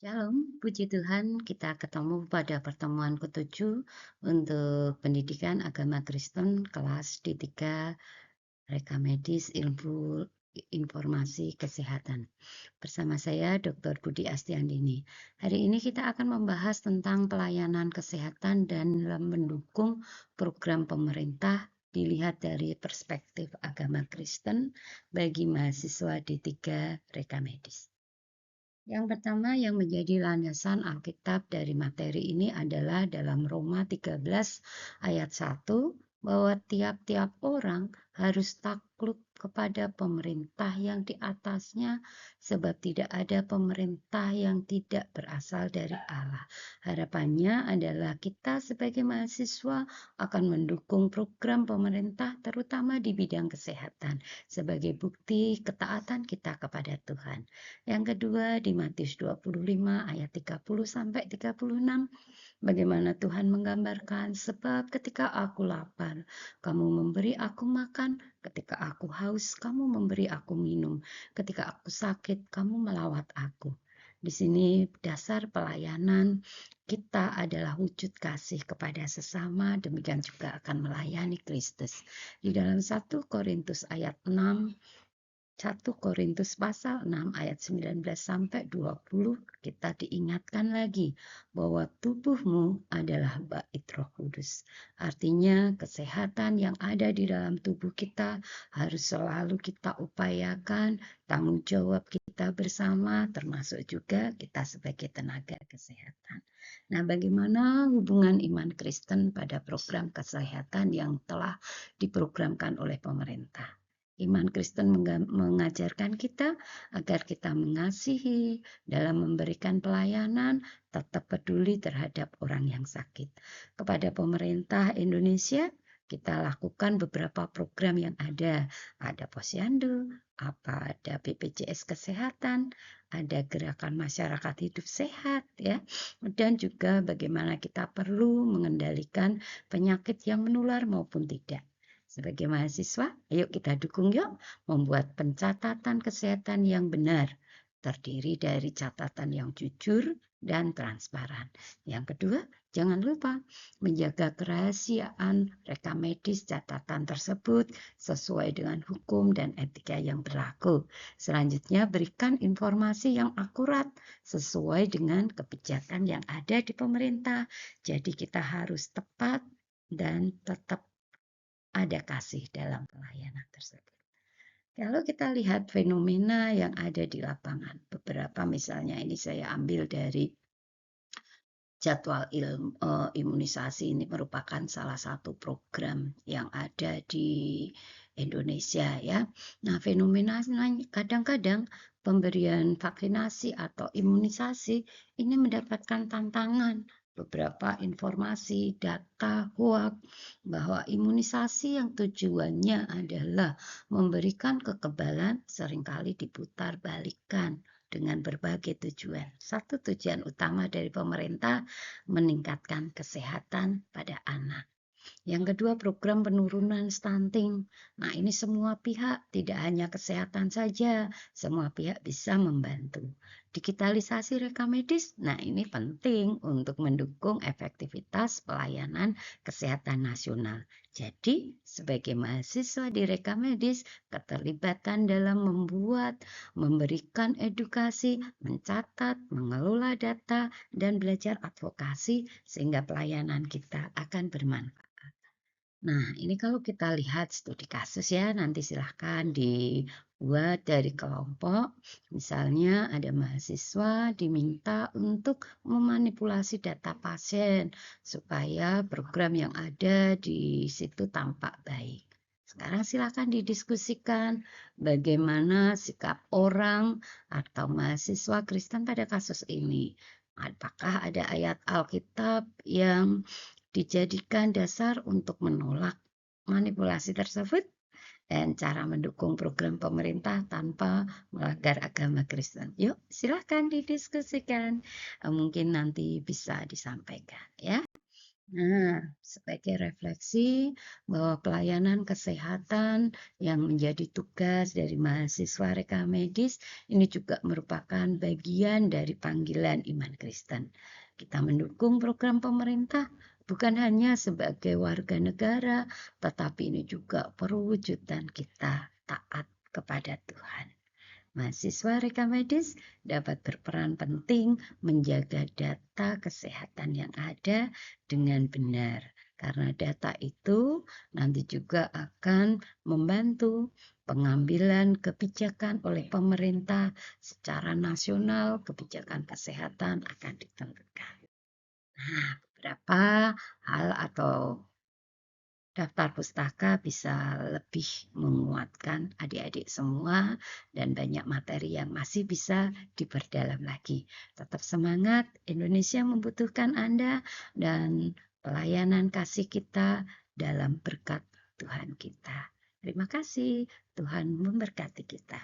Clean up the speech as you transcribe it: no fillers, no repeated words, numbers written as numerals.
Shalom, puji Tuhan, kita ketemu pada pertemuan ketujuh untuk pendidikan agama Kristen kelas D3 Reka Medis Ilmu Informasi Kesehatan. Bersama saya Dr. Budi Astiandini. Hari ini kita akan membahas tentang pelayanan kesehatan dan mendukung program pemerintah dilihat dari perspektif agama Kristen bagi mahasiswa D3 Reka Medis. Yang pertama yang menjadi landasan Alkitab dari materi ini adalah dalam Roma 13 ayat 1 bahwa tiap-tiap orang harus takluk kepada pemerintah yang di atasnya sebab tidak ada pemerintah yang tidak berasal dari Allah. Harapannya adalah kita sebagai mahasiswa akan mendukung program pemerintah terutama di bidang kesehatan sebagai bukti ketaatan kita kepada Tuhan. Yang kedua di Matius 25 ayat 30 sampai 36, bagaimana Tuhan menggambarkan, sebab ketika aku lapar, kamu memberi aku makan, ketika aku haus, kamu memberi aku minum, ketika aku sakit, kamu melawat aku. Di sini dasar pelayanan kita adalah wujud kasih kepada sesama, demikian juga akan melayani Kristus. Di dalam 1 Korintus ayat 6, 1 Korintus pasal 6 ayat 19 sampai 20 kita diingatkan lagi bahwa tubuhmu adalah bait Roh Kudus. Artinya kesehatan yang ada di dalam tubuh kita harus selalu kita upayakan, tanggung jawab kita bersama termasuk juga kita sebagai tenaga kesehatan. Nah, bagaimana hubungan iman Kristen pada program kesehatan yang telah diprogramkan oleh pemerintah? Iman Kristen mengajarkan kita agar kita mengasihi dalam memberikan pelayanan, tetap peduli terhadap orang yang sakit. Kepada pemerintah Indonesia, kita lakukan beberapa program yang ada. Ada Posyandu, ada BPJS Kesehatan, ada Gerakan Masyarakat Hidup Sehat, ya, dan juga bagaimana kita perlu mengendalikan penyakit yang menular maupun tidak. Sebagai mahasiswa, ayo kita dukung yuk membuat pencatatan kesehatan yang benar, terdiri dari catatan yang jujur dan transparan. Yang kedua, jangan lupa menjaga kerahasiaan rekam medis catatan tersebut sesuai dengan hukum dan etika yang berlaku. Selanjutnya, berikan informasi yang akurat sesuai dengan kebijakan yang ada di pemerintah. Jadi kita harus tepat dan tetap ada kasih dalam pelayanan tersebut. Kalau kita lihat fenomena yang ada di lapangan, beberapa misalnya ini saya ambil dari jadwal imunisasi, ini merupakan salah satu program yang ada di Indonesia, ya. Nah, fenomena kadang-kadang pemberian vaksinasi atau imunisasi ini mendapatkan tantangan. Beberapa informasi, data, hoax bahwa imunisasi yang tujuannya adalah memberikan kekebalan seringkali diputar balikan dengan berbagai tujuan. Satu tujuan utama dari pemerintah meningkatkan kesehatan pada anak. Yang kedua, program penurunan stunting. Nah, ini semua pihak, tidak hanya kesehatan saja, semua pihak bisa membantu. Digitalisasi rekam medis, nah ini penting untuk mendukung efektivitas pelayanan kesehatan nasional. Jadi, sebagai mahasiswa di rekam medis, keterlibatan dalam membuat, memberikan edukasi, mencatat, mengelola data, dan belajar advokasi sehingga pelayanan kita akan bermanfaat. Nah, ini kalau kita lihat studi kasus ya, nanti silahkan dibuat dari kelompok. Misalnya ada mahasiswa diminta untuk memanipulasi data pasien supaya program yang ada di situ tampak baik. Sekarang silakan didiskusikan bagaimana sikap orang atau mahasiswa Kristen pada kasus ini. Apakah ada ayat Alkitab yang dijadikan dasar untuk menolak manipulasi tersebut dan cara mendukung program pemerintah tanpa melanggar agama Kristen? Yuk, silahkan didiskusikan. Mungkin nanti bisa disampaikan, ya. Nah, sebagai refleksi bahwa pelayanan kesehatan yang menjadi tugas dari mahasiswa reka medis ini juga merupakan bagian dari panggilan iman Kristen. Kita mendukung program pemerintah bukan hanya sebagai warga negara, tetapi ini juga perwujudan kita taat kepada Tuhan. Mahasiswa reka medis dapat berperan penting menjaga data kesehatan yang ada dengan benar, karena data itu nanti juga akan membantu pengambilan kebijakan oleh pemerintah secara nasional. Kebijakan kesehatan akan ditentukan. Nah, beberapa hal atau daftar pustaka bisa lebih menguatkan adik-adik semua dan banyak materi yang masih bisa diperdalam lagi. Tetap semangat, Indonesia membutuhkan Anda dan pelayanan kasih kita dalam berkat Tuhan kita. Terima kasih, Tuhan memberkati kita.